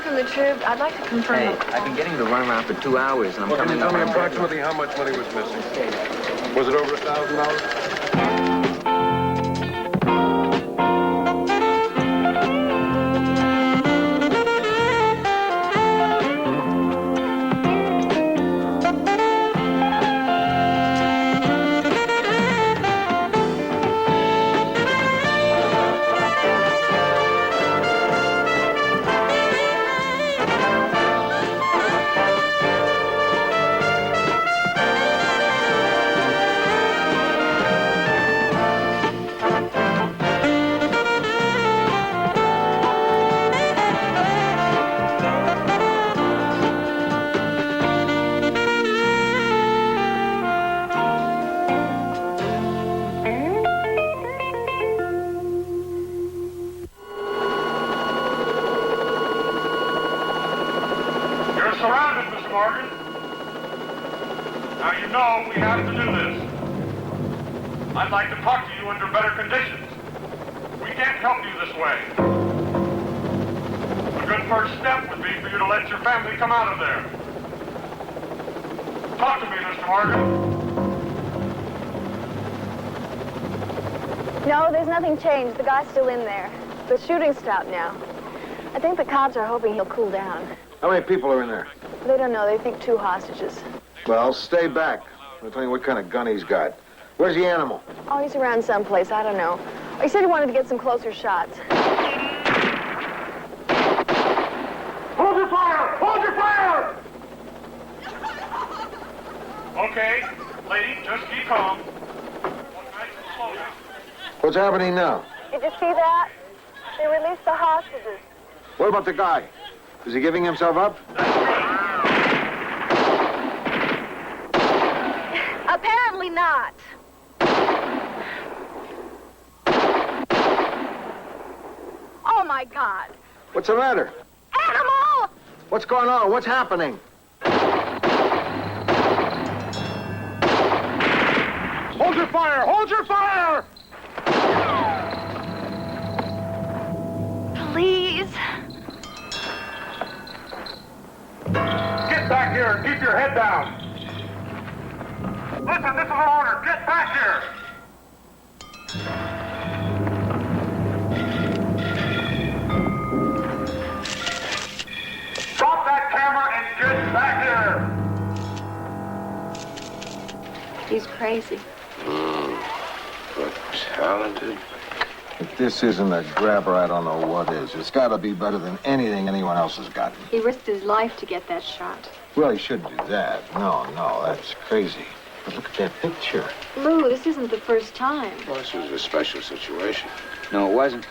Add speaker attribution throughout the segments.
Speaker 1: calling from the Trib. I'd like to confirm.
Speaker 2: Hey, I've been getting the runaround for 2 hours, and I'm
Speaker 3: Well, can
Speaker 2: coming
Speaker 3: you tell me
Speaker 2: up.
Speaker 3: approximately how much money was missing? Was it over $1,000?
Speaker 4: I'd like to talk to you under better conditions. We can't help you this way. A good first step would be for you to let your family come out of there. Talk to me, Mr. Morgan.
Speaker 1: No, there's nothing changed. The guy's still in there. The shooting stopped now. I think the cops are hoping he'll cool down.
Speaker 3: How many people are in there?
Speaker 1: They don't know. They think 2 hostages.
Speaker 3: Well, stay back. I'll tell you what kind of gun he's got. Where's the animal?
Speaker 1: Oh, he's around someplace. I don't know. He said he wanted to get some closer shots.
Speaker 4: Hold your fire! Hold your fire! Okay, lady, just keep calm. Slow down.
Speaker 3: What's happening now?
Speaker 1: Did you see that? They released the hostages.
Speaker 3: What about the guy? Is he giving himself up?
Speaker 1: Apparently not. Oh, my God.
Speaker 3: What's the matter?
Speaker 1: Animal!
Speaker 3: What's going on? What's happening?
Speaker 4: Hold your fire! Hold your fire!
Speaker 1: Please.
Speaker 4: Get back here and keep your head down. Listen, this is an order. Get back here. Drop that camera and get back here.
Speaker 1: He's crazy.
Speaker 3: But talented. If this isn't a grabber, I don't know what is. It's got to be better than anything anyone else has gotten.
Speaker 1: He risked his life to get that shot.
Speaker 3: Well, he shouldn't do that. No, that's crazy. But look at that picture.
Speaker 1: Lou, this isn't the first time.
Speaker 3: Well, this was a special situation.
Speaker 2: No, it wasn't.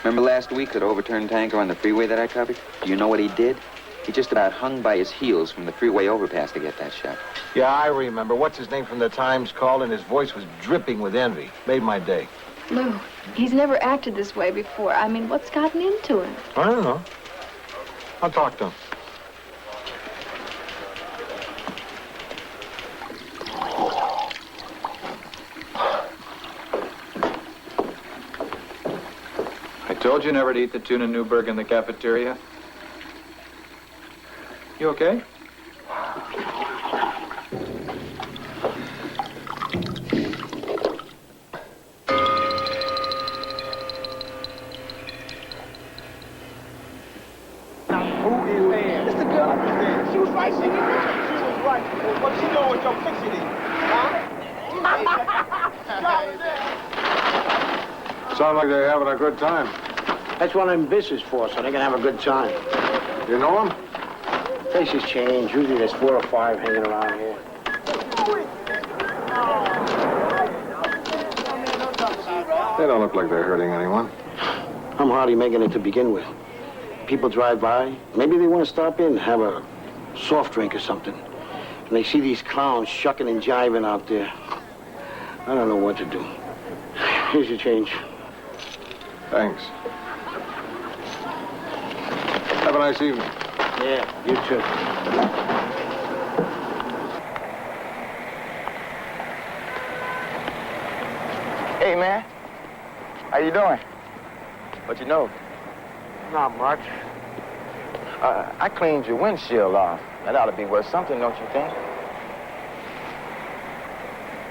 Speaker 2: Remember last week that overturned tanker on the freeway that I covered? Do you know what he did? He just about hung by his heels from the freeway overpass to get that shot.
Speaker 3: Yeah, I remember. What's his name from the Times called, and his voice was dripping with envy. Made my day.
Speaker 1: Lou, he's never acted this way before. I mean, what's gotten into him?
Speaker 3: I don't know. I'll talk to him.
Speaker 5: I told you never to eat the tuna Newburg in the cafeteria. You okay?
Speaker 3: Sound like they're having a good time.
Speaker 6: That's what I'm business for, so they can have a good time.
Speaker 3: You know them?
Speaker 6: Faces change. Usually there's 4 or 5 hanging around here.
Speaker 3: They don't look like they're hurting anyone.
Speaker 6: I'm hardly making it to begin with. People drive by. Maybe they want to stop in and have a soft drink or something. And they see these clowns shucking and jiving out there. I don't know what to do. Here's your change.
Speaker 3: Thanks. Have a nice evening.
Speaker 6: Yeah, you too.
Speaker 7: Hey, man. How you doing? What you know?
Speaker 6: Not much.
Speaker 7: I cleaned your windshield off. That ought to be worth something, don't you think?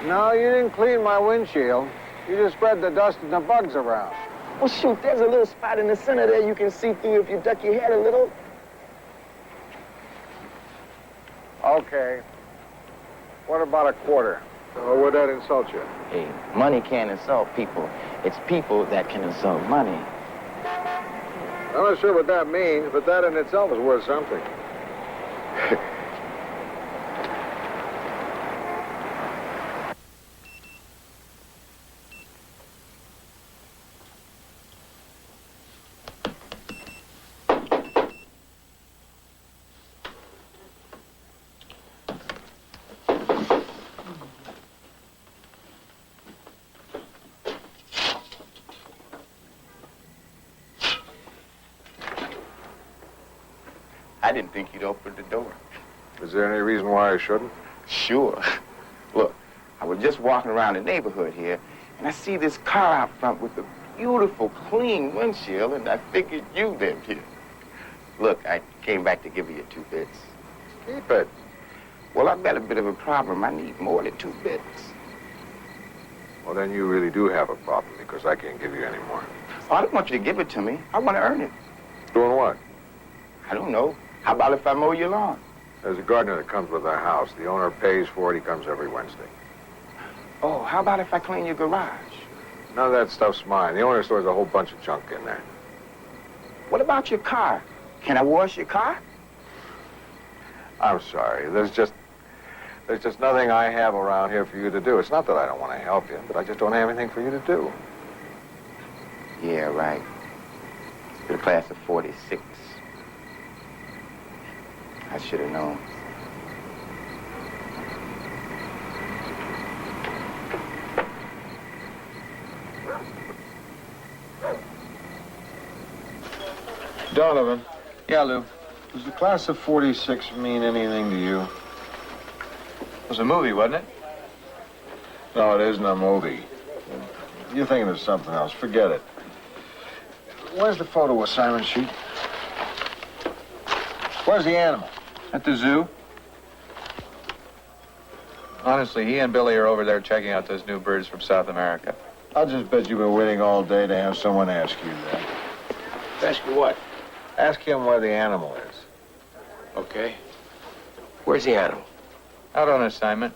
Speaker 3: No, you didn't clean my windshield. You just spread the dust and the bugs around.
Speaker 7: Well, shoot, there's a little spot in the center there you can see through if you duck your head a little.
Speaker 3: Okay. What about a quarter? Or would that insult you?
Speaker 7: Hey, money can't insult people. It's people that can insult money.
Speaker 3: I'm not sure what that means, but that in itself is worth something.
Speaker 7: I didn't think you'd open the door.
Speaker 3: Is there any reason why I shouldn't?
Speaker 7: Sure. Look, I was just walking around the neighborhood here, and I see this car out front with a beautiful, clean windshield, and I figured you lived here. Look, I came back to give you your 2 bits.
Speaker 3: Keep it.
Speaker 7: Well, I've got a bit of a problem. I need more than 2 bits.
Speaker 3: Well, then you really do have a problem, because I can't give you any more.
Speaker 7: Oh, I don't want you to give it to me. I want to earn it.
Speaker 3: Doing what?
Speaker 7: I don't know. How about if I mow your lawn?
Speaker 3: There's a gardener that comes with our house. The owner pays for it. He comes every Wednesday.
Speaker 7: Oh, how about if I clean your garage?
Speaker 3: None of that stuff's mine. The owner stores a whole bunch of junk in there.
Speaker 7: What about your car? Can I wash your car?
Speaker 3: I'm sorry. There's just nothing I have around here for you to do. It's not that I don't want to help you, but I just don't have anything for you to do.
Speaker 7: Yeah, right. You're the class of 46. I should have known.
Speaker 3: Donovan,
Speaker 5: Yeah, Lou.
Speaker 3: does the class of 46 mean anything to you?
Speaker 5: It was a movie, wasn't it?
Speaker 3: No, it isn't a movie. You're thinking of something else. Forget it. Where's the photo assignment sheet? Where's the animal?
Speaker 5: At the zoo. Honestly, he and Billy are over there checking out those new birds from South America.
Speaker 3: I'll just bet you've been waiting all day to have someone ask you that.
Speaker 7: Ask you what?
Speaker 3: Ask him where the animal is.
Speaker 7: Okay. Where's the animal?
Speaker 5: Out on assignment.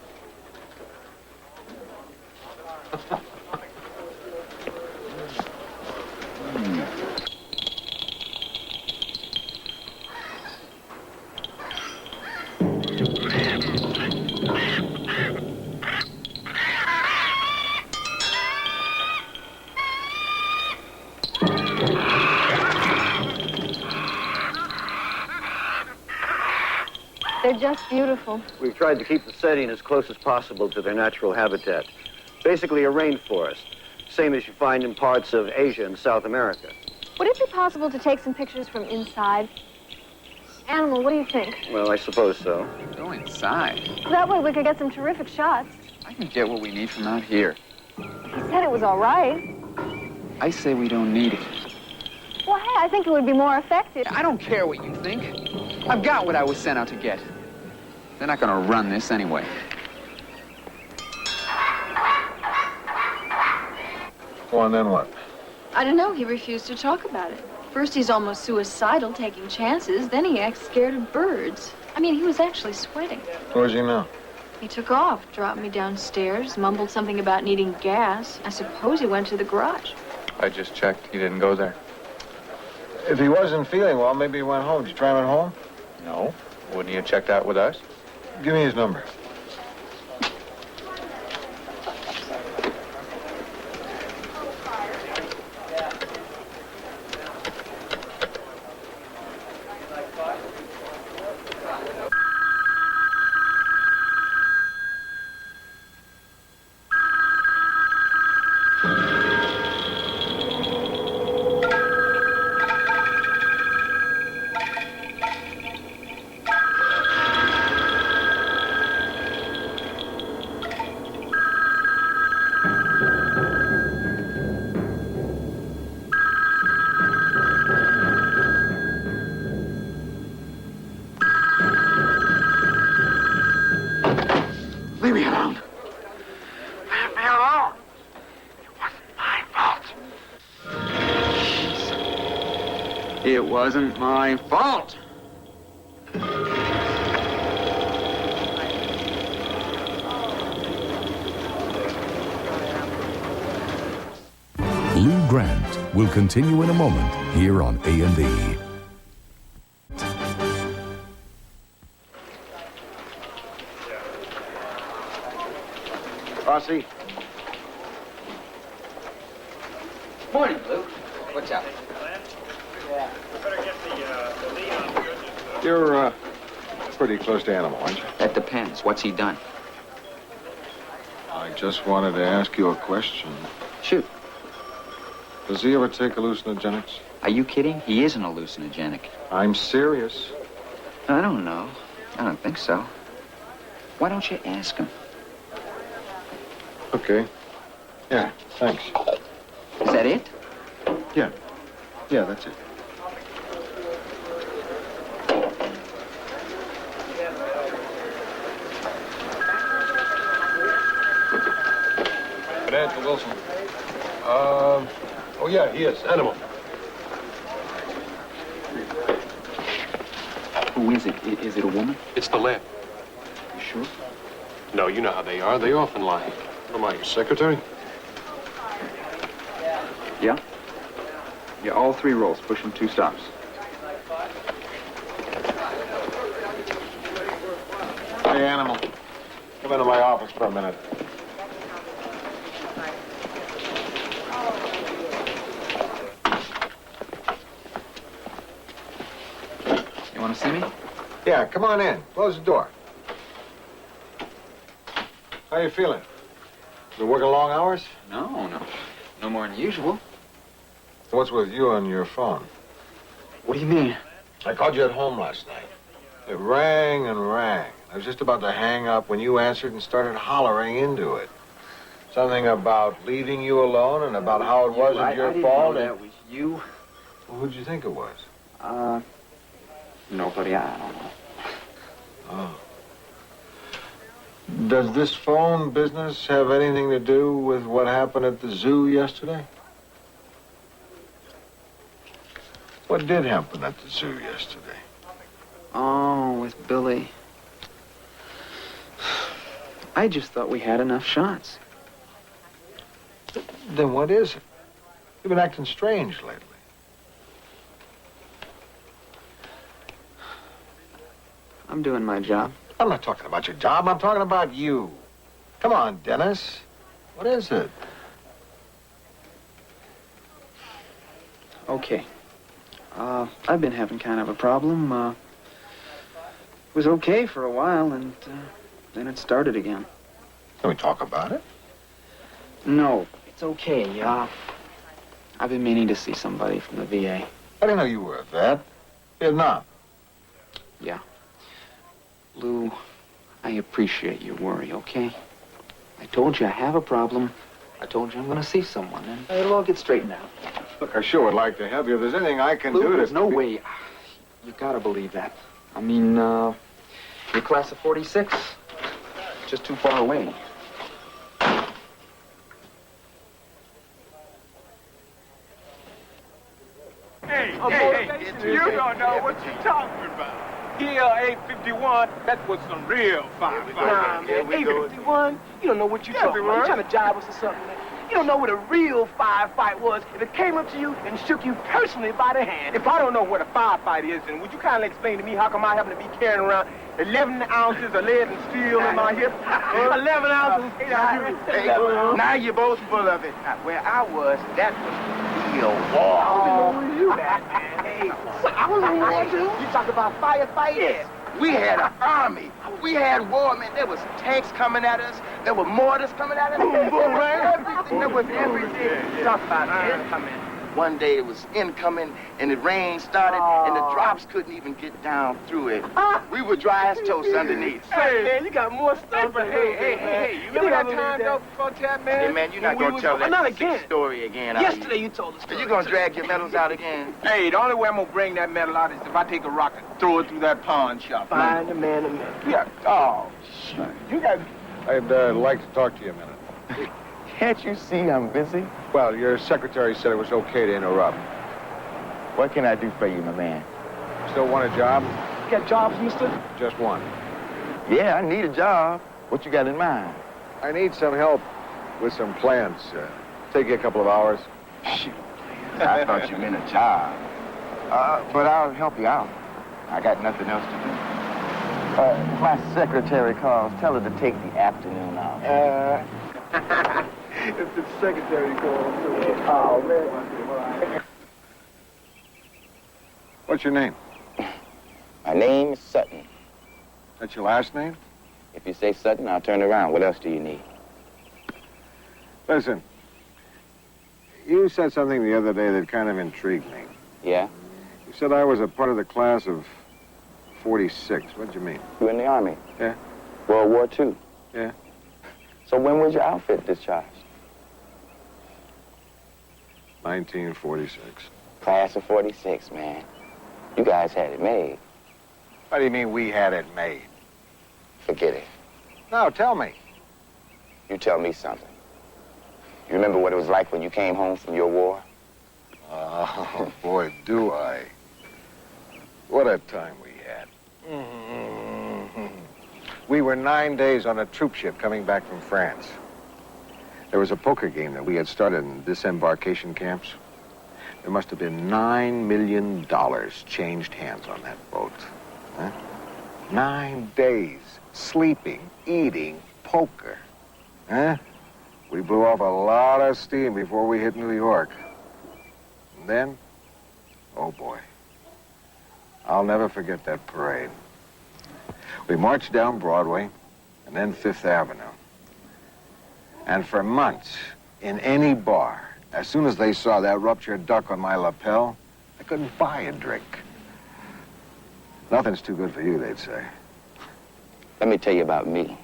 Speaker 1: They're just beautiful.
Speaker 8: We've tried to keep the setting as close as possible to their natural habitat. Basically a rainforest, same as you find in parts of Asia and South America.
Speaker 1: Would it be possible to take some pictures from inside? Animal, what do you think?
Speaker 8: Well, I suppose so.
Speaker 2: Go inside.
Speaker 1: That way we could get some terrific shots.
Speaker 2: I can get what we need from out here.
Speaker 1: He said it was all right.
Speaker 2: I say we don't need it.
Speaker 1: Well, hey, I think it would be more effective.
Speaker 2: I don't care what you think. I've got what I was sent out to get. They're not gonna run this anyway.
Speaker 3: Go on, then what?
Speaker 9: I don't know. He refused to talk about it. First, he's almost suicidal, taking chances. Then he acts scared of birds. I mean, he was actually sweating.
Speaker 3: Where's he now?
Speaker 9: He took off, dropped me downstairs, mumbled something about needing gas. I suppose he went to the garage.
Speaker 5: I just checked. He didn't go there.
Speaker 3: If he wasn't feeling well, maybe he went home. Did you try him at home?
Speaker 5: No. Wouldn't he have checked out with us?
Speaker 3: Give me his number.
Speaker 7: Leave me alone. Leave me alone. It wasn't my fault.
Speaker 2: It wasn't my fault.
Speaker 10: Lou Grant will continue in a moment here on A&E.
Speaker 6: Rossi?
Speaker 2: Morning, Lou. What's up?
Speaker 3: You're, pretty close to Animal, aren't you?
Speaker 2: That depends. What's he done?
Speaker 3: I just wanted to ask you a question.
Speaker 2: Shoot.
Speaker 3: Does he ever take hallucinogenics?
Speaker 2: Are you kidding? He is an hallucinogenic.
Speaker 3: I'm serious.
Speaker 2: I don't know. I don't think so. Why don't you ask him?
Speaker 3: Okay. Yeah, thanks.
Speaker 2: Is that it?
Speaker 3: Yeah. Yeah, that's it.
Speaker 11: Grant Wilson. Oh, yeah, he is. Animal.
Speaker 2: Who is it? Is it a woman?
Speaker 11: It's the lab.
Speaker 2: You sure?
Speaker 11: No, you know how they are. They often lie. What am I, your secretary?
Speaker 2: Yeah? Yeah, all 3 rolls. Push them 2 stops.
Speaker 3: Hey, Animal. Come into my office for a minute.
Speaker 2: You want to see me?
Speaker 3: Yeah, come on in. Close the door. How you feeling? Been working long hours?
Speaker 2: No. No more than usual.
Speaker 3: What's with you on your phone?
Speaker 2: What do you mean?
Speaker 3: I called you at home last night. It rang and rang. I was just about to hang up when you answered and started hollering into it. Something about leaving you alone and about how it wasn't your fault.
Speaker 2: I didn't know that was you.
Speaker 3: Well, who'd you think it was?
Speaker 2: Nobody. I don't know.
Speaker 3: Oh. Does this phone business have anything to do with what happened at the zoo yesterday? What did happen at the zoo yesterday?
Speaker 2: Oh, with Billy. I just thought we had enough shots.
Speaker 3: Then what is it? You've been acting strange lately.
Speaker 2: I'm doing my job.
Speaker 3: I'm not talking about your job. I'm talking about you. Come on, Dennis. What is it?
Speaker 2: Okay. I've been having kind of a problem. It was okay for a while, and then it started again.
Speaker 3: Can we talk about it?
Speaker 2: No, it's okay. I've been meaning to see somebody from the VA.
Speaker 3: I didn't know you were a vet. Vietnam.
Speaker 2: Yeah. Lou, I appreciate your worry, okay? I told you I have a problem. I told you I'm going to see someone, and it'll all get straightened out.
Speaker 3: Look, I sure would like to help you. If there's anything I can
Speaker 2: Lou,
Speaker 3: do to...
Speaker 2: there's no way. You gotta believe that. I mean, your class of 46, just too far away.
Speaker 12: Hey, you don't know what you're talking about. Here, 851, that was some real fire.
Speaker 13: Nah, man, 851, you don't know what you're talking about. You trying to jive us or something, man. You don't know what a real firefight was if it came up to you and shook you personally by the hand.
Speaker 12: If I don't know what a firefight is, then would you kindly explain to me how come I happen to be carrying around 11 ounces of lead and steel in my hip? 11 ounces.
Speaker 7: Hey, now you're both full of it. Where I was, that was real war.
Speaker 13: Oh, you that, man. Hey, I was in war, too. You talk about firefights?
Speaker 7: Yes. We had an army. We had war, man. There was tanks coming at us. There were mortars coming at us.
Speaker 12: Boom, boom, man.
Speaker 7: Everything. There was everything. Talk about incoming. One day it was incoming, and the rain started, and the drops couldn't even get down through it. We were dry as toast underneath.
Speaker 12: Hey, man, you got more stuff. Hey, you remember that time, though, before that, man?
Speaker 7: Hey, man, you're not going to tell that sick story again, are
Speaker 13: Yesterday you told us.
Speaker 7: Are you going to drag your medals out again?
Speaker 12: Hey, the only way I'm going to bring that medal out is if I take a rock and throw it through that pawn shop.
Speaker 13: Find the man a man.
Speaker 12: Yeah. Oh, shoot. You got...
Speaker 3: I'd like to talk to you a minute.
Speaker 7: Can't you see I'm busy?
Speaker 3: Well, your secretary said it was okay to interrupt.
Speaker 7: What can I do for you, my man?
Speaker 3: Still want a job?
Speaker 13: Got jobs, mister?
Speaker 3: Just one.
Speaker 7: Yeah, I need a job. What you got in mind?
Speaker 3: I need some help with some plans. Take you a couple of hours.
Speaker 7: Shoot. I thought you meant a job. But I'll help you out. I got nothing else to do. If my secretary calls, tell her to take the afternoon off.
Speaker 13: If the secretary calls. Oh, man.
Speaker 3: What's your name?
Speaker 7: My name is Sutton.
Speaker 3: That's your last name?
Speaker 7: If you say Sutton, I'll turn around. What else do you need?
Speaker 3: Listen, you said something the other day that kind of intrigued me.
Speaker 7: Yeah?
Speaker 3: You said I was a part of the class of 46. What'd you mean?
Speaker 7: You in the Army?
Speaker 3: Yeah.
Speaker 7: World War II?
Speaker 3: Yeah.
Speaker 7: So when was your outfit discharged?
Speaker 3: 1946.
Speaker 7: Class of 46, man. You guys had it made.
Speaker 3: What do you mean we had it made?
Speaker 7: Forget it.
Speaker 3: No, tell me.
Speaker 7: You tell me something. You remember what it was like when you came home from your war?
Speaker 3: Oh, boy, do I. What a time we had. We were 9 days on a troop ship coming back from France. There was a poker game that we had started in disembarkation camps. There must have been $9 million changed hands on that boat. Huh? 9 days, sleeping, eating, poker. Huh? We blew off a lot of steam before we hit New York. And then, oh boy, I'll never forget that parade. We marched down Broadway and then Fifth Avenue. And for months, in any bar, as soon as they saw that ruptured duck on my lapel, I couldn't buy a drink. Nothing's too good for you, they'd say.
Speaker 7: Let me tell you about me.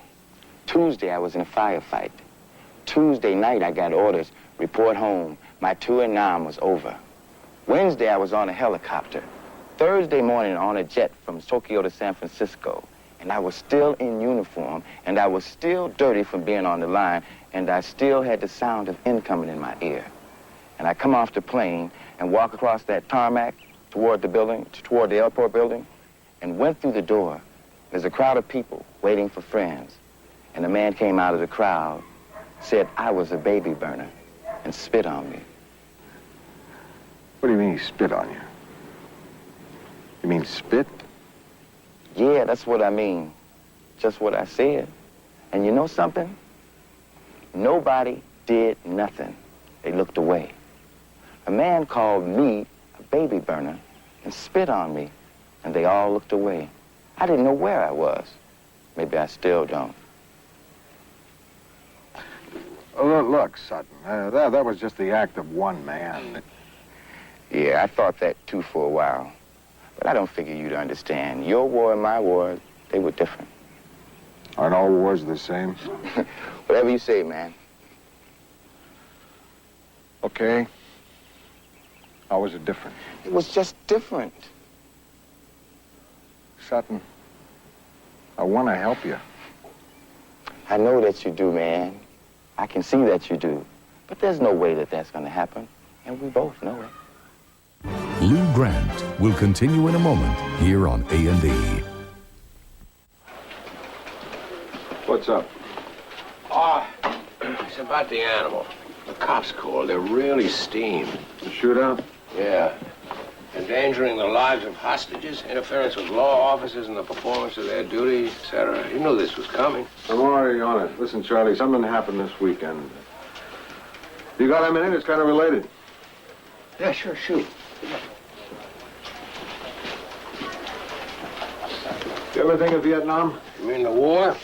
Speaker 7: Tuesday, I was in a firefight. Tuesday night, I got orders, report home. My tour in Nam was over. Wednesday, I was on a helicopter. Thursday morning, on a jet from Tokyo to San Francisco. And I was still in uniform, and I was still dirty from being on the line, and I still had the sound of incoming in my ear. And I come off the plane and walk across that tarmac toward the building, toward the airport building, and went through the door. There's a crowd of people waiting for friends. And a man came out of the crowd, said I was a baby burner, and spit on me.
Speaker 3: What do you mean he spit on you? You mean spit?
Speaker 7: Yeah, that's what I mean. Just what I said. And you know something? Nobody did nothing. They looked away. A man called me a baby burner and spit on me, and they all looked away. I didn't know where I was. Maybe I still don't.
Speaker 3: Look, Sutton, that was just the act of one man.
Speaker 7: Yeah, I thought that too for a while. But I don't figure you'd understand. Your war and my war, they were different.
Speaker 3: Aren't all wars the same?
Speaker 7: Whatever you say, man.
Speaker 3: Okay. How was it different?
Speaker 7: It was just different.
Speaker 3: Sutton, I want to help you.
Speaker 7: I know that you do, man. I can see that you do. But there's no way that that's going to happen. And we both know it.
Speaker 10: Lou Grant will continue in a moment here on A&E.
Speaker 3: What's up?
Speaker 11: It's about the animal. The cops called. They're really steamed.
Speaker 3: The shootout?
Speaker 11: Yeah. Endangering the lives of hostages, interference with law officers in the performance of their duties, etc. You knew this was coming.
Speaker 3: I'm already on it. Listen, Charlie, something happened this weekend. You got a minute? It's kind of related.
Speaker 11: Yeah, sure, shoot.
Speaker 3: You ever think of Vietnam?
Speaker 11: You mean the war?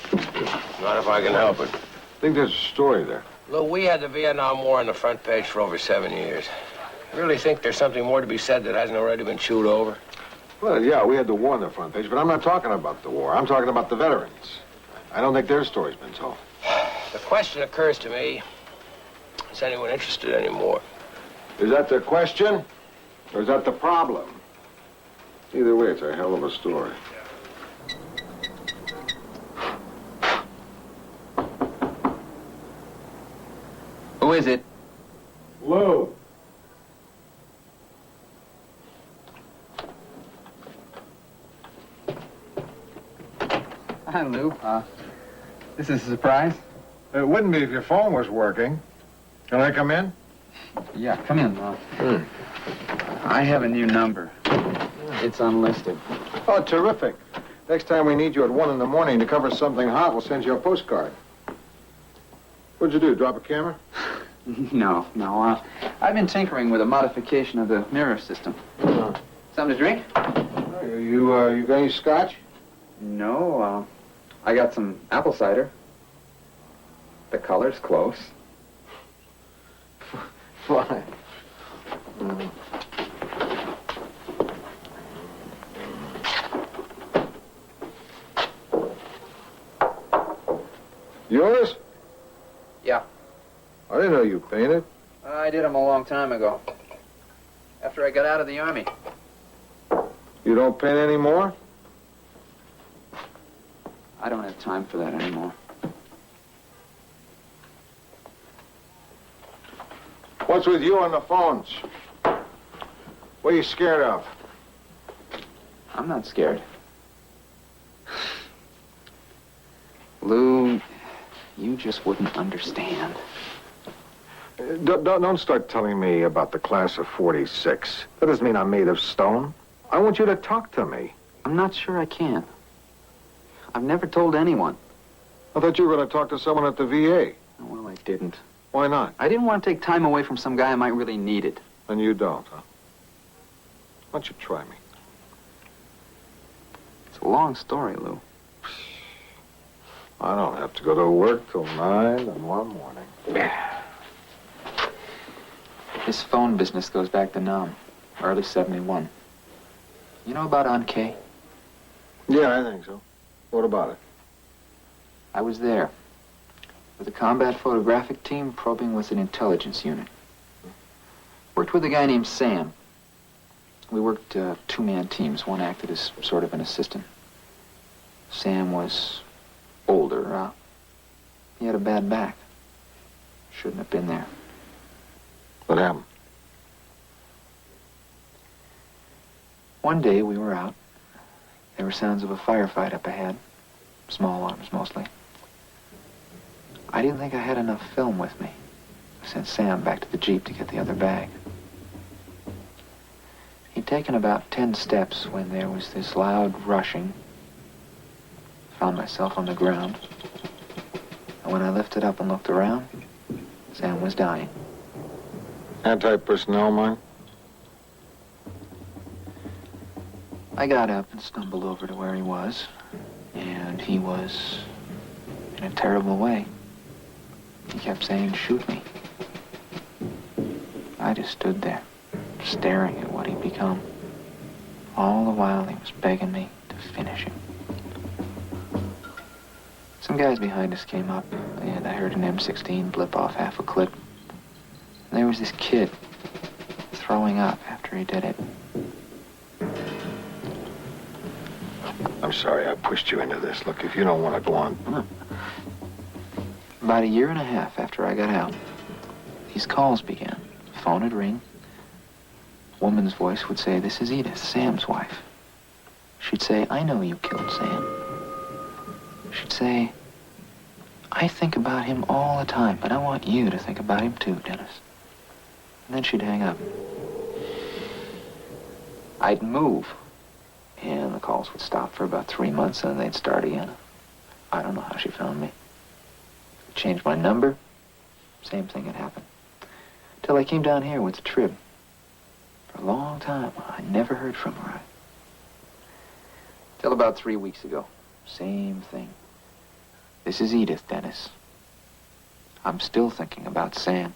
Speaker 11: Not if I can help it.
Speaker 3: I think there's a story there.
Speaker 11: Look, we had the Vietnam War on the front page for over 7 years. You really think there's something more to be said that hasn't already been chewed over?
Speaker 3: Well, yeah, we had the war on the front page, but I'm not talking about the war. I'm talking about the veterans. I don't think their story's been told.
Speaker 11: The question occurs to me, is anyone interested anymore?
Speaker 3: Is that the question, or is that the problem? Either way, it's a hell of a story.
Speaker 2: is it?
Speaker 3: Lou.
Speaker 2: Hi, Lou. This is a surprise?
Speaker 3: It wouldn't be if your phone was working. Can I come in?
Speaker 2: Yeah, come in, I have a new number. It's unlisted.
Speaker 3: Oh, terrific. Next time we need you at 1 in the morning to cover something hot, we'll send you a postcard. What'd you do, drop a camera?
Speaker 2: No. I've been tinkering with a modification of the mirror system. Something to drink?
Speaker 3: You got any scotch?
Speaker 2: No, I got some apple cider. The color's close.
Speaker 3: Fine. Yours?
Speaker 2: Yeah.
Speaker 3: I didn't know you painted.
Speaker 2: I did them a long time ago. After I got out of the Army.
Speaker 3: You don't paint anymore?
Speaker 2: I don't have time for that anymore.
Speaker 3: What's with you on the phones? What are you scared of?
Speaker 2: I'm not scared. Lou, you just wouldn't understand.
Speaker 3: Don't start telling me about the class of 46. That doesn't mean I'm made of stone. I want you to talk to me.
Speaker 2: I'm not sure I can. I've never told anyone.
Speaker 3: I thought you were going to talk to someone at the VA.
Speaker 2: Well, I didn't.
Speaker 3: Why not?
Speaker 2: I didn't want to take time away from some guy I might really need it.
Speaker 3: And you don't, huh? Why don't you try me?
Speaker 2: It's a long story, Lou.
Speaker 3: I don't have to go to work till 9 in one morning.
Speaker 2: This phone business goes back to Nam, early 71. You know about On K?
Speaker 3: Yeah, I think so. What about it?
Speaker 2: I was there with a combat photographic team probing with an intelligence unit. Worked with a guy named Sam. We worked two-man teams. One acted as sort of an assistant. Sam was older. He had a bad back. Shouldn't have been there.
Speaker 3: What happened?
Speaker 2: One day we were out. There were sounds of a firefight up ahead. Small arms mostly. I didn't think I had enough film with me. I sent Sam back to the Jeep to get the other bag. He'd taken about 10 steps when there was this loud rushing. Found myself on the ground. And when I lifted up and looked around, Sam was dying.
Speaker 3: Anti-personnel mine?
Speaker 2: I got up and stumbled over to where he was, and he was in a terrible way. He kept saying, "Shoot me." I just stood there, staring at what he'd become. All the while he was begging me to finish him. Some guys behind us came up, and I heard an M16 blip off half a clip. And there was this kid throwing up after he did it.
Speaker 3: I'm sorry I pushed you into this. Look, if you don't want to go on.
Speaker 2: About a year and a half after I got out, these calls began. The phone would ring. A woman's voice would say, "This is Edith, Sam's wife." She'd say, "I know you killed Sam." She'd say, "I think about him all the time, but I want you to think about him too, Dennis." And then she'd hang up. I'd move, and the calls would stop for about 3 months, and then they'd start again. I don't know how she found me. Changed my number, same thing had happened. Till I came down here with the Trib. For a long time, I never heard from her. Till about 3 weeks ago, same thing. "This is Edith, Dennis. I'm still thinking about Sam.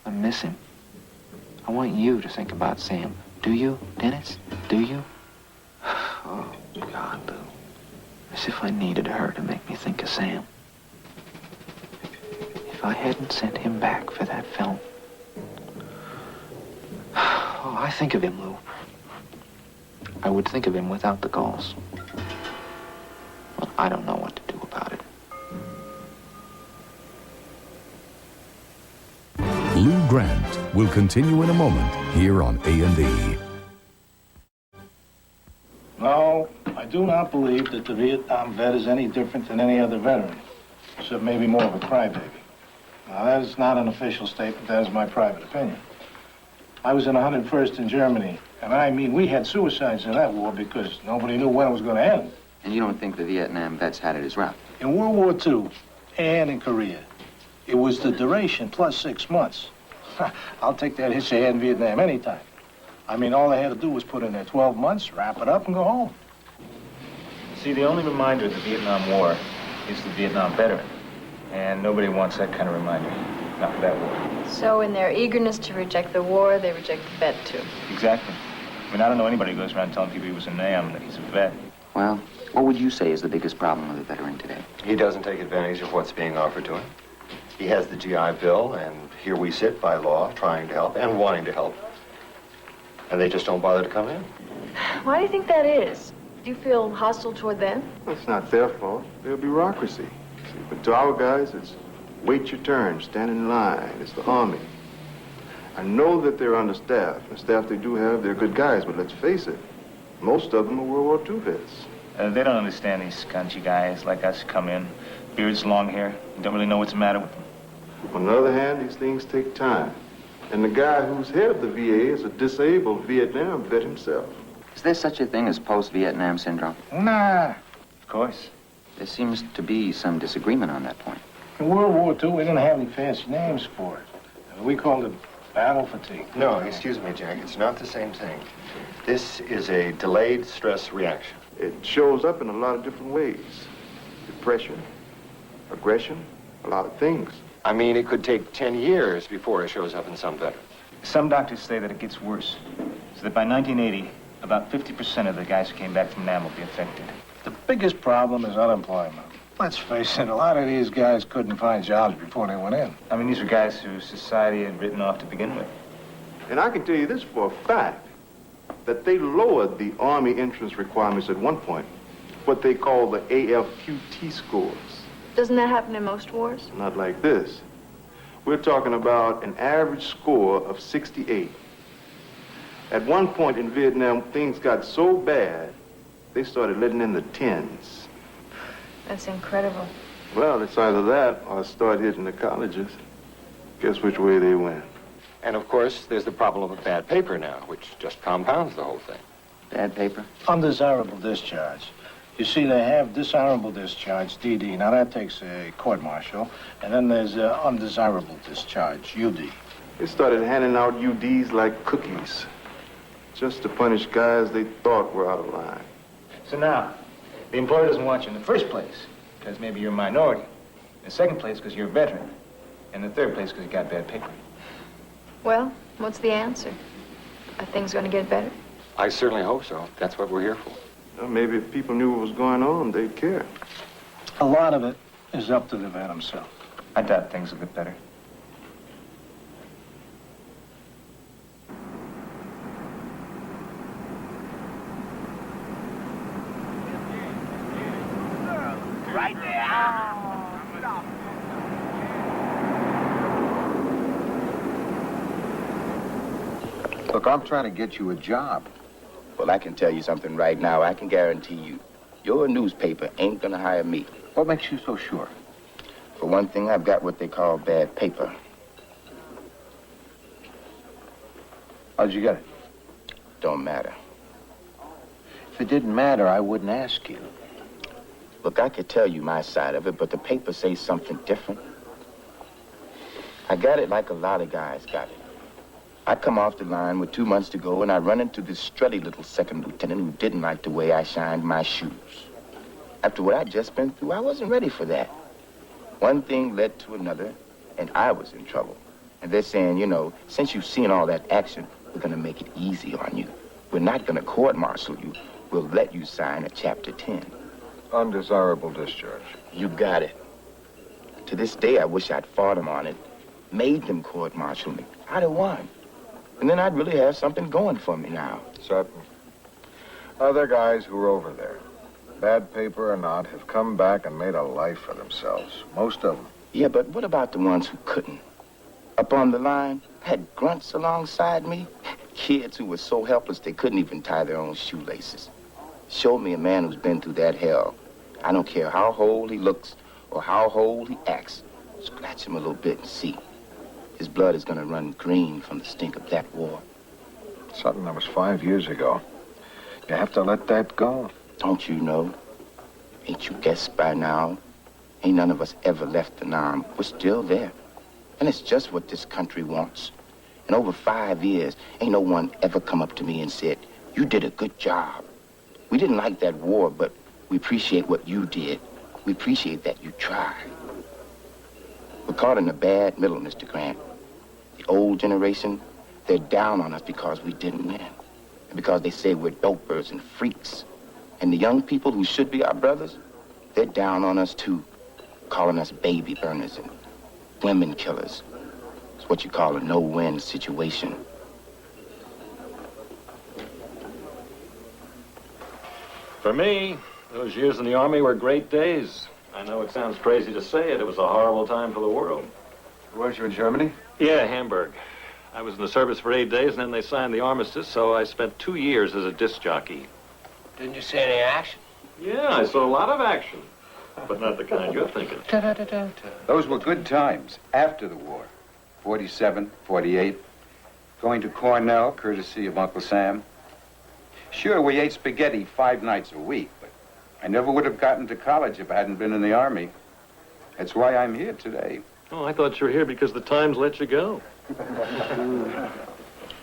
Speaker 2: I miss him. I want you to think about Sam. Do you, Dennis? Do you?" Oh, God, Lou. As if I needed her to make me think of Sam. If I hadn't sent him back for that film. Oh, I think of him, Lou. I would think of him without the calls. Well, I don't know what to do about it.
Speaker 10: Lou Grant will continue in a moment here on A&E.
Speaker 14: No, I do not believe that the Vietnam vet is any different than any other veteran, except maybe more of a crybaby. Now, that is not an official statement. That is my private opinion. I was in 101st in Germany, and I mean, we had suicides in that war because nobody knew when it was going to end.
Speaker 15: And you don't think the Vietnam vets had it as rough?
Speaker 14: In World War II and in Korea, it was the duration plus 6 months. I'll take that hit you had in Vietnam anytime. I mean, all they had to do was put in their 12 months, wrap it up, and go home.
Speaker 2: See, the only reminder of the Vietnam War is the Vietnam veteran. And nobody wants that kind of reminder. Not for that war.
Speaker 9: So in their eagerness to reject the war, they reject the vet, too.
Speaker 2: Exactly. I mean, I don't know anybody who goes around telling people he was a NAM, that he's a vet.
Speaker 15: Well, what would you say is the biggest problem with a veteran today?
Speaker 3: He doesn't take advantage of what's being offered to him. He has the GI Bill, and here we sit by law trying to help and wanting to help. And they just don't bother to come in.
Speaker 1: Why do you think that is? Do you feel hostile toward them?
Speaker 16: It's not their fault. They're bureaucracy. See, but to our guys, it's wait your turn, stand in line. It's the Army. I know that they're understaffed. The staff they do have, they're good guys, but let's face it, most of them are World War II vets.
Speaker 2: They don't understand these scungy guys like us come in, beards, long hair, and don't really know what's the matter with them.
Speaker 16: On the other hand, these things take time. And the guy who's head of the VA is a disabled Vietnam vet himself.
Speaker 15: Is there such a thing as post-Vietnam syndrome?
Speaker 14: Nah, of course.
Speaker 15: There seems to be some disagreement on that point.
Speaker 14: In World War II, we didn't have any fancy names for it. We called it battle fatigue.
Speaker 3: No, excuse me, Jack. It's not the same thing. This is a delayed stress reaction.
Speaker 16: It shows up in a lot of different ways. Depression, aggression, a lot of things.
Speaker 3: I mean, it could take 10 years before it shows up in some veterans.
Speaker 2: Some doctors say that it gets worse, so that by 1980, about 50% of the guys who came back from NAM will be affected.
Speaker 14: The biggest problem is unemployment. Let's face it, a lot of these guys couldn't find jobs before they went in.
Speaker 2: I mean, these are guys who society had written off to begin with.
Speaker 16: And I can tell you this for a fact, that they lowered the Army entrance requirements at one point, what they call the AFQT scores.
Speaker 1: Doesn't that happen in most wars?
Speaker 16: Not like this. We're talking about an average score of 68. At one point in Vietnam, things got so bad, they started letting in the 10s.
Speaker 1: That's incredible.
Speaker 16: Well, it's either that or start hitting the colleges. Guess which way they went.
Speaker 3: And of course, there's the problem of bad paper now, which just compounds the whole thing.
Speaker 15: Bad paper?
Speaker 14: Undesirable discharge. You see, they have dishonorable discharge, DD. Now, that takes a court-martial. And then there's undesirable discharge, UD.
Speaker 16: They started handing out UDs like cookies, just to punish guys they thought were out of line.
Speaker 2: So now, the employer doesn't want you in the first place, because maybe you're a minority. In the second place, because you're a veteran. In the third place, because you got bad paper.
Speaker 1: Well, what's the answer? Are things going to get better?
Speaker 3: I certainly hope so. That's what we're here for.
Speaker 16: Well, maybe if people knew what was going on, they'd care.
Speaker 14: A lot of it is up to the vet himself.
Speaker 2: I doubt things will get better.
Speaker 12: Right there.
Speaker 7: Look, I'm trying to get you a job. Well, I can tell you something right now. I can guarantee you, your newspaper ain't gonna hire me.
Speaker 2: What makes you so sure?
Speaker 7: For one thing, I've got what they call bad paper.
Speaker 2: How'd you get it?
Speaker 7: Don't matter.
Speaker 2: If it didn't matter, I wouldn't ask you.
Speaker 7: Look, I could tell you my side of it, but the paper says something different. I got it like a lot of guys got it. I come off the line with 2 months to go, and I run into this strutty little second lieutenant who didn't like the way I shined my shoes. After what I'd just been through, I wasn't ready for that. One thing led to another, and I was in trouble. And they're saying, you know, since you've seen all that action, we're going to make it easy on you. We're not going to court-martial you. We'll let you sign a Chapter 10.
Speaker 3: Undesirable discharge.
Speaker 7: You got it. To this day, I wish I'd fought them on it, made them court-martial me. I'd have won. And then I'd really have something going for me now.
Speaker 3: Sutton. Other guys who were over there, bad paper or not, have come back and made a life for themselves. Most of them.
Speaker 7: Yeah, but what about the ones who couldn't? up on the line, had grunts alongside me, kids who were so helpless they couldn't even tie their own shoelaces. Show me a man who's been through that hell. I don't care how old he looks or how old he acts. Scratch him a little bit and see. His blood is gonna run green from the stink of that war.
Speaker 3: Something that was 5 years ago. You have to let that go.
Speaker 7: Don't you know? Ain't you guessed by now? Ain't none of us ever left the Nam. We're still there. And it's just what this country wants. In over 5 years, ain't no one ever come up to me and said, you did a good job. We didn't like that war, but we appreciate what you did. We appreciate that you tried. We're caught in a bad middle, Mr. Grant. The old generation, they're down on us because we didn't win. And because they say we're dopers and freaks. And the young people who should be our brothers, they're down on us too, calling us baby burners and women killers. It's what you call a no-win situation.
Speaker 17: For me, those years in the Army were great days. I know it sounds crazy to say it. It was a horrible time for the world.
Speaker 3: Weren't you in Germany?
Speaker 17: Yeah, Hamburg. I was in the service for 8 days, and then they signed the armistice, so I spent 2 years as a disc jockey.
Speaker 11: Didn't you see any action?
Speaker 17: Yeah, I saw a lot of action, but not the kind you're thinking.
Speaker 18: Those were good times after the war. 47, 48. Going to Cornell, courtesy of Uncle Sam. Sure, we ate spaghetti 5 nights a week, but I never would have gotten to college if I hadn't been in the Army. That's why I'm here today.
Speaker 17: Oh, I thought you were here because the Times let you go.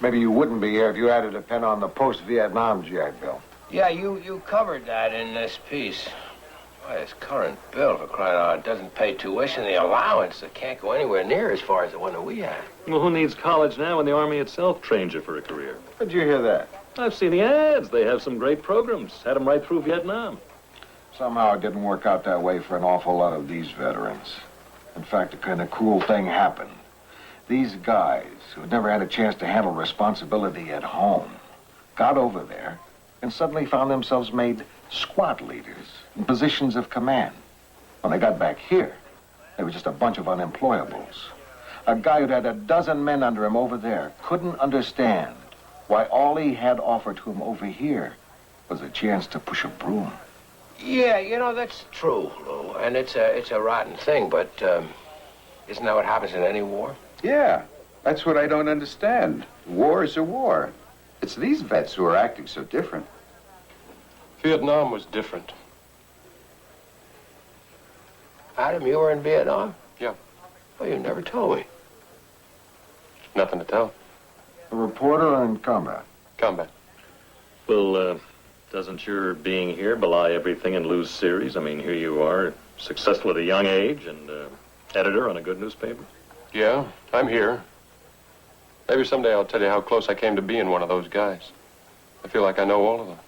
Speaker 3: Maybe you wouldn't be here if you had to depend on the post-Vietnam GI Bill.
Speaker 11: Yeah, you covered that in this piece. Why, this current bill, for crying out loud, doesn't pay tuition. The allowance that can't go anywhere near as far as the one that we had.
Speaker 17: Well, who needs college now when the Army itself trains you for a career?
Speaker 3: Did you hear that?
Speaker 17: I've seen the ads. They have some great programs. Had them right through Vietnam.
Speaker 3: Somehow it didn't work out that way for an awful lot of these veterans. In fact, a kind of cruel thing happened. These guys, who had never had a chance to handle responsibility at home, got over there and suddenly found themselves made squad leaders in positions of command. When they got back here, they were just a bunch of unemployables. A guy who'd had a dozen men under him over there couldn't understand why all he had offered to him over here was a chance to push a broom.
Speaker 11: Yeah, you know, that's true, Lou. And it's a rotten thing, but isn't that what happens in any war?
Speaker 18: Yeah, that's what I don't understand. War is a war. It's these vets who are acting so different.
Speaker 11: Vietnam was different. Adam, you were in Vietnam?
Speaker 19: Yeah.
Speaker 11: Well, you never told me.
Speaker 19: Nothing to tell.
Speaker 3: A reporter in combat.
Speaker 19: Combat.
Speaker 17: Well, doesn't your being here belie everything in Lou's series? I mean, here you are, successful at a young age and editor on a good newspaper.
Speaker 19: Yeah, I'm here. Maybe someday I'll tell you how close I came to being one of those guys. I feel like I know all of them.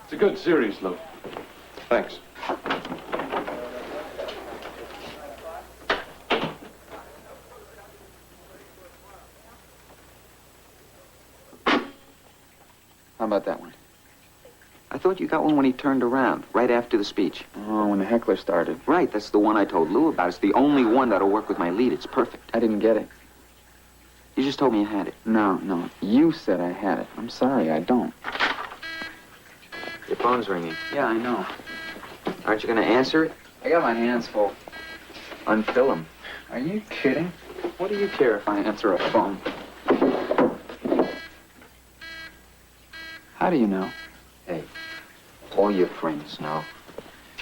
Speaker 17: It's a good series, Lou.
Speaker 19: Thanks.
Speaker 15: How about that one? I thought you got one when he turned around, right after the speech.
Speaker 2: Oh, when the heckler started.
Speaker 15: Right, that's the one I told Lou about. It's the only one that'll work with my lead. It's perfect.
Speaker 2: I didn't get it.
Speaker 15: You just told me you had it.
Speaker 2: No. You said I had it. I'm sorry, I don't.
Speaker 15: Your phone's ringing.
Speaker 2: Yeah, I know.
Speaker 15: Aren't you going to answer it?
Speaker 2: I got my hands full.
Speaker 15: Unfill them.
Speaker 2: Are you kidding? What do you care if I answer a phone? How do you know?
Speaker 15: Hey, all your friends know.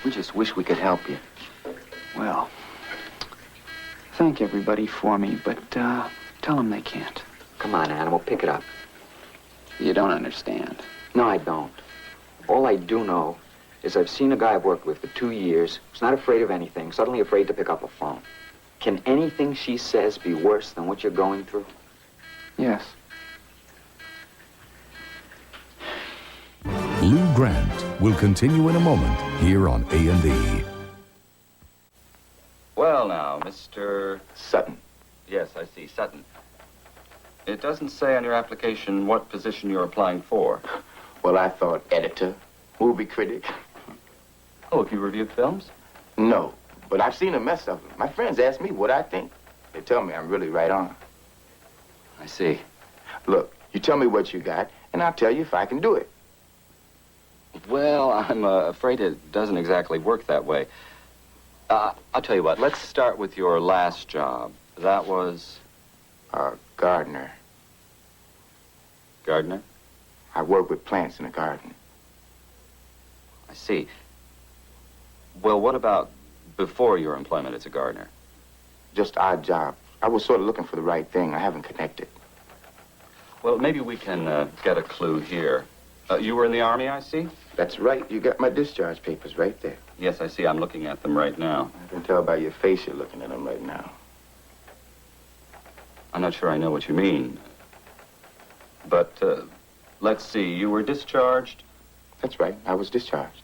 Speaker 15: We just wish we could help you.
Speaker 2: Well, thank everybody for me, but tell them they can't.
Speaker 15: Come on, Animal, pick it up.
Speaker 2: You don't understand.
Speaker 15: No, I don't. All I do know is I've seen a guy I've worked with for 2 years who's not afraid of anything, suddenly afraid to pick up a phone. Can anything she says be worse than what you're going through?
Speaker 2: Yes.
Speaker 10: Lou Grant will continue in a moment here on A&E.
Speaker 20: Well, now, Mr.
Speaker 15: Sutton.
Speaker 20: Yes, I see, Sutton. It doesn't say on your application what position you're applying for.
Speaker 7: Well, I thought editor, movie critic.
Speaker 20: Oh, have you reviewed films?
Speaker 7: No, But I've seen a mess of them. My friends ask me what I think. They tell me I'm really right on.
Speaker 15: I see.
Speaker 7: Look, you tell me what you got, and I'll tell you if I can do it.
Speaker 20: Well, I'm afraid it doesn't exactly work that way. I'll tell you what, let's start with your last job. That was?
Speaker 7: Gardener.
Speaker 20: Gardener?
Speaker 7: I work with plants in a garden.
Speaker 20: I see. Well, what about before your employment as a gardener?
Speaker 7: Just odd job. I was sort of looking for the right thing. I haven't connected.
Speaker 20: Well, maybe we can get a clue here. You were in the Army, I see?
Speaker 7: That's right. You got my discharge papers right there.
Speaker 20: Yes, I see. I'm looking at them right now.
Speaker 7: I can tell by your face you're looking at them right now.
Speaker 20: I'm not sure I know what you mean. But, let's see. You were discharged?
Speaker 7: That's right. I was discharged.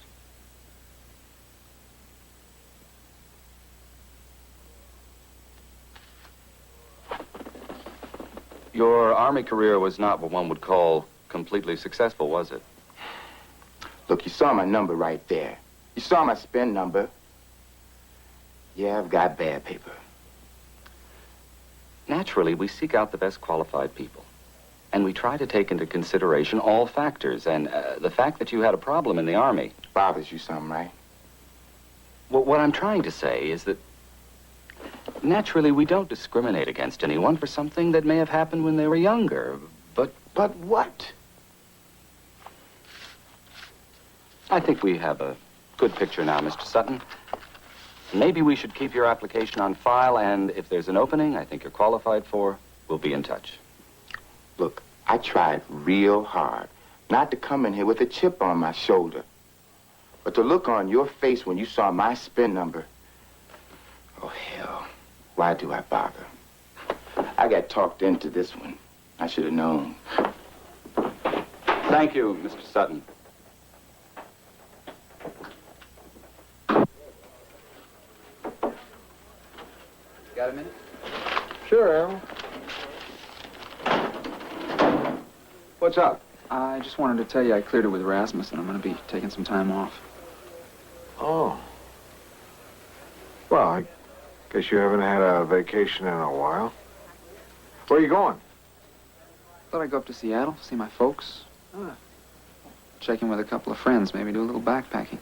Speaker 20: Your Army career was not what one would call completely successful, was it?
Speaker 7: Look, you saw my number right there. You saw my spin number. Yeah, I've got bad paper.
Speaker 20: Naturally, we seek out the best qualified people. And we try to take into consideration all factors. And the fact that you had a problem in the Army
Speaker 7: bothers you some, right?
Speaker 20: Well, what I'm trying to say is that naturally, we don't discriminate against anyone for something that may have happened when they were younger.
Speaker 7: But what?
Speaker 20: I think we have a good picture now, Mr. Sutton. Maybe we should keep your application on file, and if there's an opening I think you're qualified for, we'll be in touch.
Speaker 7: Look, I tried real hard not to come in here with a chip on my shoulder. But the look on your face when you saw my spin number, oh, hell, why do I bother? I got talked into this one. I should have known.
Speaker 20: Thank you, Mr. Sutton.
Speaker 15: Got a minute?
Speaker 3: Sure, Al. What's up?
Speaker 2: I just wanted to tell you I cleared it with Rasmus, and I'm going to be taking some time off.
Speaker 3: Oh. Well, I guess you haven't had a vacation in a while. Where are you going?
Speaker 2: Thought I'd go up to Seattle, see my folks. Check in with a couple of friends, maybe do a little backpacking.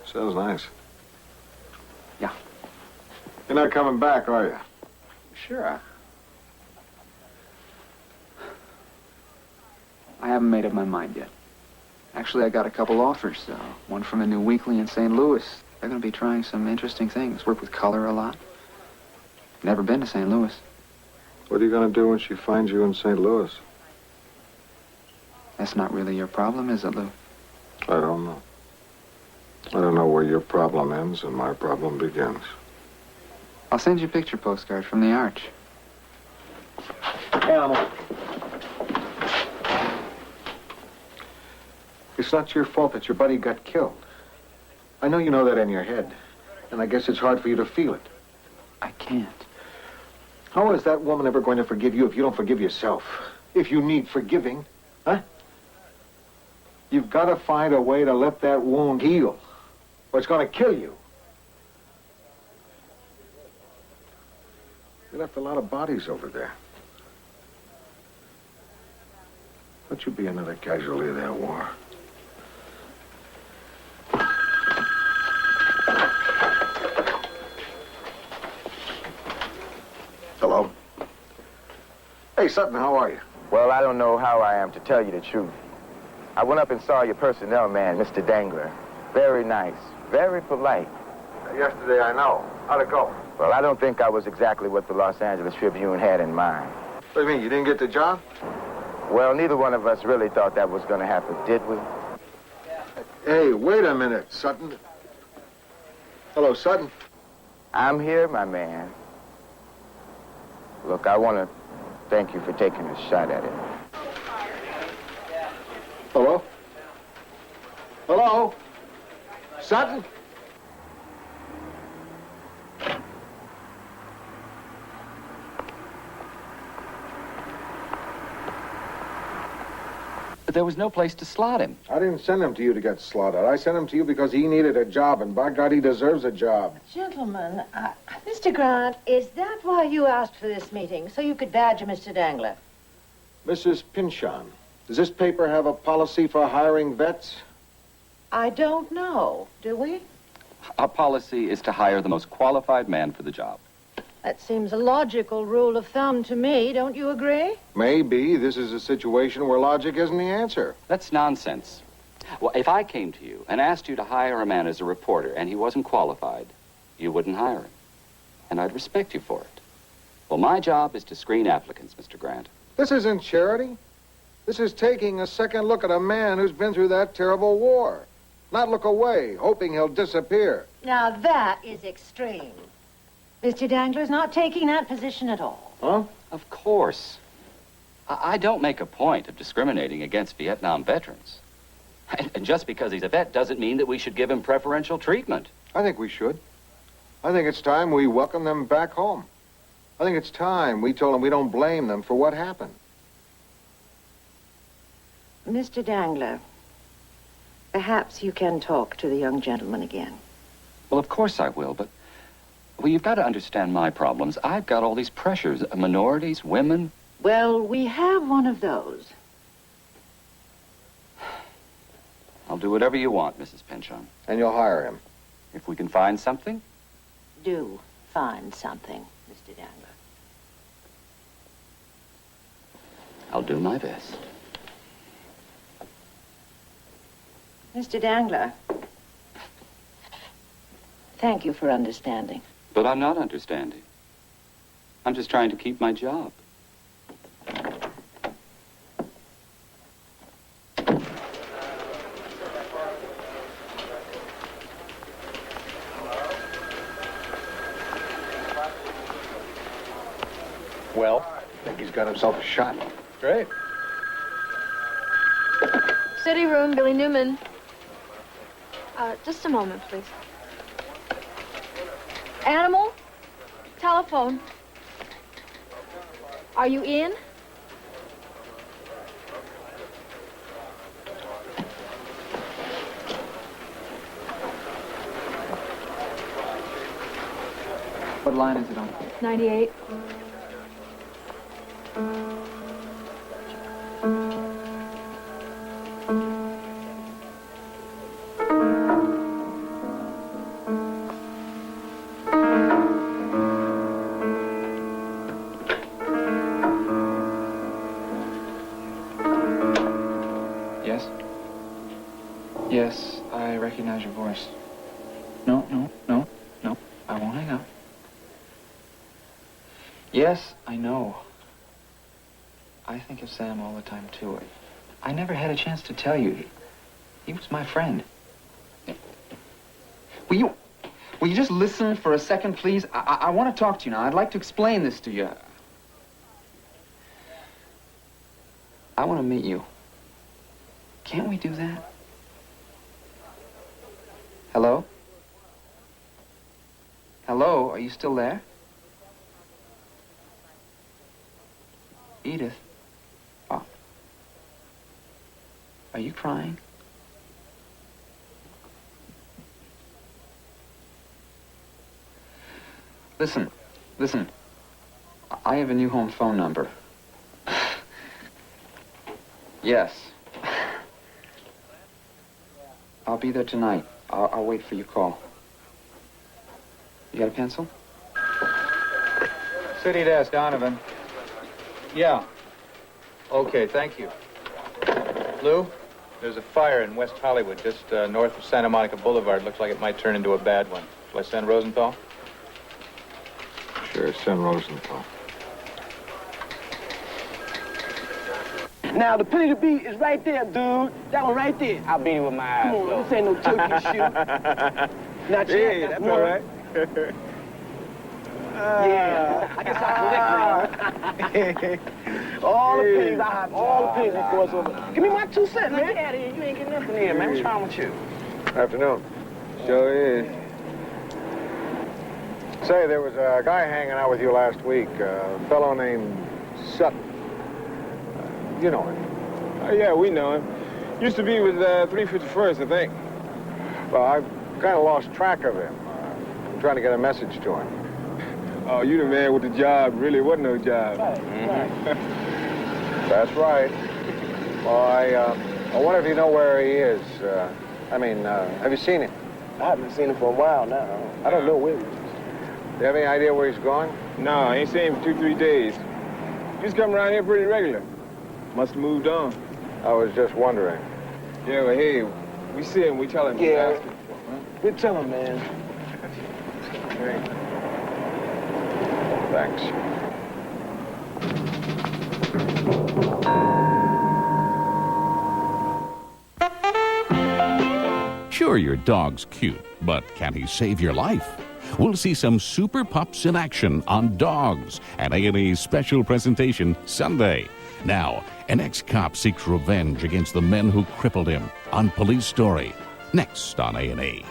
Speaker 3: Sounds nice.
Speaker 2: Yeah.
Speaker 3: You're not coming back, are you?
Speaker 2: Sure. I haven't made up my mind yet. Actually, I got a couple offers. One from a new weekly in St. Louis. They're going to be trying some interesting things. Work with color a lot. Never been to St. Louis.
Speaker 3: What are you going to do when she finds you in St. Louis?
Speaker 2: That's not really your problem, is it, Lou?
Speaker 3: I don't know. I don't know where your problem ends and my problem begins.
Speaker 2: I'll send you a picture postcard from the Arch.
Speaker 3: Animal. It's not your fault that your buddy got killed. I know you know that in your head, and I guess it's hard for you to feel it.
Speaker 2: I can't.
Speaker 3: How is that woman ever going to forgive you if you don't forgive yourself? If you need forgiving, huh? You've got to find a way to let that wound heal, or it's going to kill you. You left a lot of bodies over there. Don't you be another casualty of that war. Hello? Hey, Sutton, how are you?
Speaker 7: Well, I don't know how I am, to tell you the truth. I went up and saw your personnel man, Mr. Dangler. Very nice, very polite.
Speaker 3: Yesterday, I know. How'd it go?
Speaker 7: Well, I don't think I was exactly what the Los Angeles Tribune had in mind.
Speaker 3: What do you mean, you didn't get the job?
Speaker 7: Well, neither one of us really thought that was going to happen, did we?
Speaker 3: Hey, wait a minute, Sutton. Hello, Sutton.
Speaker 7: I'm here, my man. Look, I want to thank you for taking a shot at it.
Speaker 3: Hello? Hello? Sutton?
Speaker 20: There was no place to slot him.
Speaker 3: I didn't send him to you to get slotted. I sent him to you because he needed a job, and by God, he deserves a job.
Speaker 21: Gentlemen, Mr. Grant, is that why you asked for this meeting? So you could badger Mr. Dangler?
Speaker 3: Mrs. Pinchon, does this paper have a policy for hiring vets?
Speaker 21: I don't know. Do we?
Speaker 20: Our policy is to hire the most qualified man for the job.
Speaker 21: That seems a logical rule of thumb to me. Don't you agree?
Speaker 3: Maybe this is a situation where logic isn't the answer.
Speaker 20: That's nonsense. Well, if I came to you and asked you to hire a man as a reporter and he wasn't qualified, you wouldn't hire him. And I'd respect you for it. Well, my job is to screen applicants, Mr. Grant.
Speaker 3: This isn't charity. This is taking a second look at a man who's been through that terrible war. Not look away, hoping he'll disappear.
Speaker 21: Now, that is extreme. Mr. Dangler's not taking that position at all.
Speaker 3: Huh?
Speaker 20: Of course. I don't make a point of discriminating against Vietnam veterans. And just because he's a vet doesn't mean that we should give him preferential treatment.
Speaker 3: I think we should. I think it's time we welcome them back home. I think it's time we told them we don't blame them for what happened.
Speaker 21: Mr. Dangler, perhaps you can talk to the young gentleman again.
Speaker 20: Well, of course I will, but... Well, you've got to understand my problems. I've got all these pressures. Minorities, women.
Speaker 21: Well, we have one of those.
Speaker 20: I'll do whatever you want, Mrs. Pinchon.
Speaker 3: And you'll hire him?
Speaker 20: If we can find something?
Speaker 21: Do find something, Mr. Dangler.
Speaker 20: I'll do my best.
Speaker 21: Mr. Dangler, thank you for understanding.
Speaker 20: But I'm not understanding. I'm just trying to keep my job.
Speaker 3: Well, I think he's got himself a shot.
Speaker 5: Great.
Speaker 1: City room, Billy Newman. Just a moment, please. Animal? Telephone. Are you in?
Speaker 2: What line is it on?
Speaker 1: 98.
Speaker 2: Yes? Yes, I recognize your voice. No, I won't hang up. Yes, I know. I think of Sam all the time, too. I never had a chance to tell you. He was my friend. Will you just listen for a second, please? I want to talk to you now. I'd like to explain this to you. I want to meet you. Can't we do that? Hello? Hello, are you still there? Edith? Oh. Are you crying? Listen. I have a new home phone number. Yes. I'll be there tonight. I'll wait for your call. You got a pencil?
Speaker 5: City desk, Donovan. Yeah. Okay, thank you. Lou, there's a fire in West Hollywood, just north of Santa Monica Boulevard. Looks like it might turn into a bad one. Shall I send Rosenthal?
Speaker 3: Sure, send Rosenthal.
Speaker 13: Now, the penny to beat is right there, dude. That one right there. I'll beat it with my eyes. Come on, this ain't no turkey shoot. Not yet.
Speaker 5: Hey, that's all right.
Speaker 13: Yeah, I guess I collect all the pennies. I have all the pennies before it's over. Give me my 2 cents, man. Get out of here. You ain't getting nothing here, man. What's wrong with you?
Speaker 3: Afternoon. Sure is. Say, there was a guy hanging out with you last week, a fellow named Sutton. You know him.
Speaker 12: Oh, yeah, we know him. Used to be with 351st, I think.
Speaker 3: Well, I've kind of lost track of him. I'm trying to get a message to him.
Speaker 12: Oh, you the man with the job. Really wasn't no job.
Speaker 3: That's right. Well, I wonder if you know where he is. Have you seen him?
Speaker 13: I haven't seen him for a while now. I don't know where he is.
Speaker 3: Do you have any idea where he's going?
Speaker 12: No, I ain't seen him for 2-3 days. He's coming around here pretty regular. Must have moved on.
Speaker 3: I was just wondering.
Speaker 12: Yeah, well, hey, we see him, we tell him.
Speaker 13: Yeah. We tell him, man.
Speaker 3: Thanks.
Speaker 10: Sure, your dog's cute, but can he save your life? We'll see some super pups in action on Dogs, an A&E special presentation Sunday. Now, an ex-cop seeks revenge against the men who crippled him on Police Story, next on A&E.